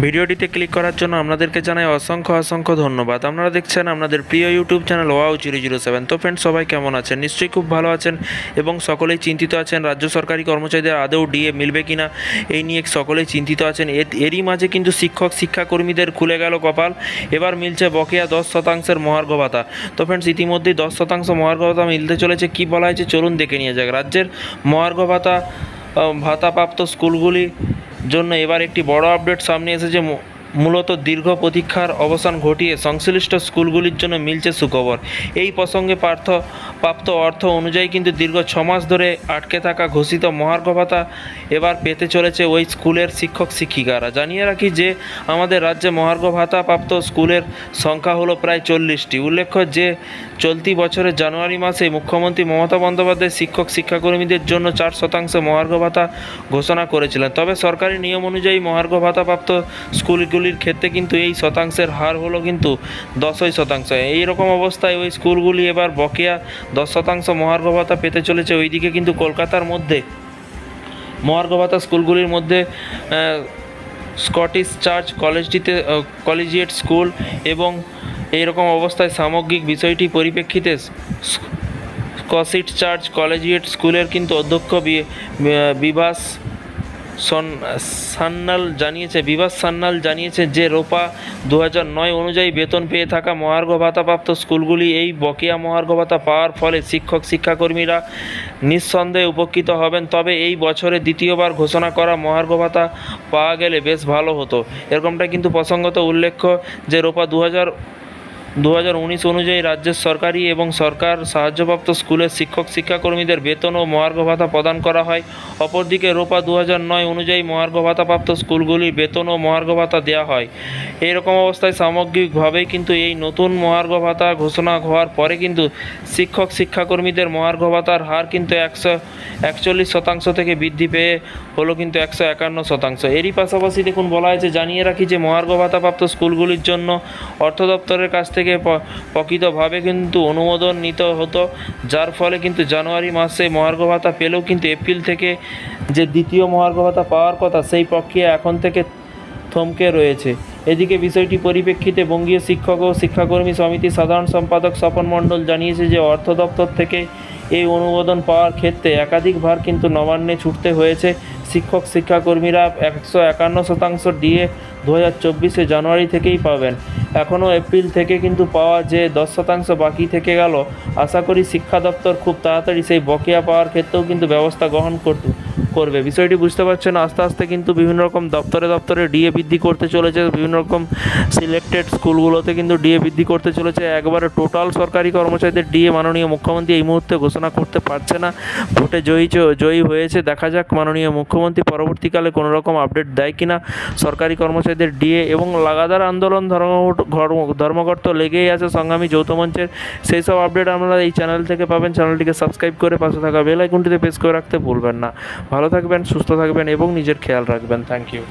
ভিডিওটিতে ক্লিক করার জন্য আপনাদেরকে জানাই অসংখ্য ধন্যবাদ। আপনারা দেখছেন আপনাদের প্রিয় ইউটিউব চ্যানেল ওয়াও 007। তো ফ্রেন্ডস, সবাই কেমন আছেন? নিশ্চয়ই খুব ভালো আছেন এবং সকলেই চিন্তিত আছেন রাজ্য সরকারি কর্মচারীদের আদৌ ডিএ মিলবে কিনা এই নিয়ে সকলেই চিন্তিত আছেন। এরই মাঝে কিন্তু শিক্ষাকর্মীদের খুলে গেল কপাল। এবার মিলছে বকেয়া 10% মহার্ঘ ভাতা। তো ফ্রেন্ডস, ইতিমধ্যেই 10% মহার্ঘ ভাতা মিলতে চলেছে। কী বলা হয়েছে চলুন দেখে নিয়ে যাক। রাজ্যের মহার্ঘ ভাতাপ্রাপ্ত স্কুলগুলি জন্য এবার একটি বড় আপডেট সামনে এসেছে। মূলত দীর্ঘ প্রতীক্ষার অবসান ঘটিয়ে সংশ্লিষ্ট স্কুলগুলির জন্য মিলছে সুখবর। এই প্রসঙ্গে প্রাপ্ত অর্থ অনুযায়ী কিন্তু দীর্ঘ 6 মাস ধরে আটকে থাকা ঘোষিত মহার্ঘ ভাতা এবার পেতে চলেছে ওই স্কুলের শিক্ষক শিক্ষিকারা। জানিয়ে রাখি যে আমাদের রাজ্যে মহার্ঘ ভাতা প্রাপ্ত স্কুলের সংখ্যা হলো প্রায় 40টি। উল্লেখ্য যে চলতি বছরের জানুয়ারি মাসে মুখ্যমন্ত্রী মমতা বন্দ্যোপাধ্যায় শিক্ষাকর্মীদের জন্য 4% মহার্ঘ ভাতা ঘোষণা করেছিলেন। তবে সরকারি নিয়ম অনুযায়ী মহার্ঘ ভাতাপ্রাপ্ত স্কুলগুলির ক্ষেত্রে কিন্তু এই শতাংশের হার হলো কিন্তু 10%। এই রকম অবস্থায় ওই স্কুলগুলি এবার বকেয়া 10% মহার্ঘ ভাতা পেতে চলেছে। ওইদিকে কিন্তু কলকাতার মধ্যে মহার্ঘ ভাতা স্কুলগুলির মধ্যে স্কটিশ চার্চ কলেজিয়েট স্কুল এবং এইরকম অবস্থায় সামগ্রিক বিষয়টি পরিপ্রেক্ষিতে স্কটিশ চার্চ কলেজিয়েট স্কুলের কিন্তু অধ্যক্ষ বিভাস সান্যাল জানিয়েছে যে রোপা 2009 অনুযায়ী বেতন পেয়ে থাকা মহার্ঘ ভাতাপ্রাপ্ত স্কুলগুলি এই বকেয়া মহার্ঘ ভাতা পাওয়ার ফলে শিক্ষাকর্মীরা নিঃসন্দেহে উপকৃত হবেন। তবে এই বছরে দ্বিতীয়বার ঘোষণা করা মহার্ঘ ভাতা পাওয়া গেলে বেশ ভালো হতো। এরকমটা কিন্তু প্রসঙ্গত উল্লেখ্য যে রোপা 2019 অনুযায়ী রাজ্যের সরকারি এবং সরকার সাহায্যপ্রাপ্ত স্কুলের শিক্ষাকর্মীদের বেতন ও মহার্ঘ ভাতা প্রদান করা হয়। অপরদিকে রোপা 2009 অনুযায়ী মহার্ঘ ভাতাপ্রাপ্ত স্কুলগুলির বেতন ও মহার্ঘ ভাতা দেওয়া হয়। এইরকম অবস্থায় সামগ্রিকভাবেই কিন্তু এই নতুন মহার্ঘ ভাতা ঘোষণা হওয়ার পরে কিন্তু শিক্ষাকর্মীদের মহার্ঘ ভাতার হার কিন্তু 141% থেকে বৃদ্ধি পেয়ে হলো কিন্তু 151%। এরই পাশাপাশি দেখুন বলা হয়েছে, জানিয়ে রাখি যে মহার্ঘ ভাতাপ্রাপ্ত স্কুলগুলির জন্য অর্থ দপ্তরের কাছ থেকে প্রকৃতভাবে কিন্তু অনুমোদন নিতে হতো, যার ফলে কিন্তু জানুয়ারি মাসে মহার্ঘ ভাতা পেলেও কিন্তু এপ্রিল থেকে যে দ্বিতীয় মহার্ঘ ভাতা পাওয়ার কথা সেই প্রক্রিয়া এখন থেকে থমকে রয়েছে। এদিকে বিষয়টি পরিপ্রেক্ষিতে বঙ্গীয় শিক্ষক ও শিক্ষাকর্মী সমিতির সাধারণ সম্পাদক স্বপন মণ্ডল জানিয়েছে যে অর্থ দপ্তর থেকে এই অনুমোদন পাওয়ার ক্ষেত্রে একাধিকবার কিন্তু নবান্নে ছুটতে হয়েছে। শিক্ষাকর্মীরা 151% ডিএ 2024 জানুয়ারি থেকেই পাবেন। এখনও এপ্রিল থেকে কিন্তু পাওয়া যে 10% বাকি থেকে গেল। আশা করি শিক্ষা দপ্তর খুব তাড়াতাড়ি সেই বকেয়া পাওয়ার ক্ষেত্রেও কিন্তু ব্যবস্থা গ্রহণ করবে। বিষয়টি বুঝতে পারছেন, আস্তে আস্তে কিন্তু বিভিন্ন রকম দপ্তরে ডিএ বৃদ্ধি করতে চলেছে। বিভিন্ন রকম সিলেক্টেড স্কুলগুলোতে কিন্তু ডিএ বৃদ্ধি করতে চলেছে। একবারে টোটাল সরকারি কর্মচারীদের ডিএ মাননীয় মুখ্যমন্ত্রী এই মুহূর্তে ঘোষণা করতে পারছে না। ভোটে জয়ী হয়েছে, দেখা যাক মাননীয় মুখ্যমন্ত্রী পরবর্তীকালে কোনো রকম আপডেট দেয় কিনা সরকারি কর্মচারীদের ডিএ। এবং লাগাতার আন্দোলন ধর্মঘট তো লেগেই আছে সংগ্রামী যৌথ মঞ্চের। সেই সব আপডেট আপনারা এই চ্যানেল থেকে পাবেন। চ্যানেলটিকে সাবস্ক্রাইব করে পাশে থাকা বেল আইকনটিতে প্রেস করে রাখতে ভুলবেন না। ভালো থাকবেন, সুস্থ থাকবেন এবং নিজের খেয়াল রাখবেন। Thank you.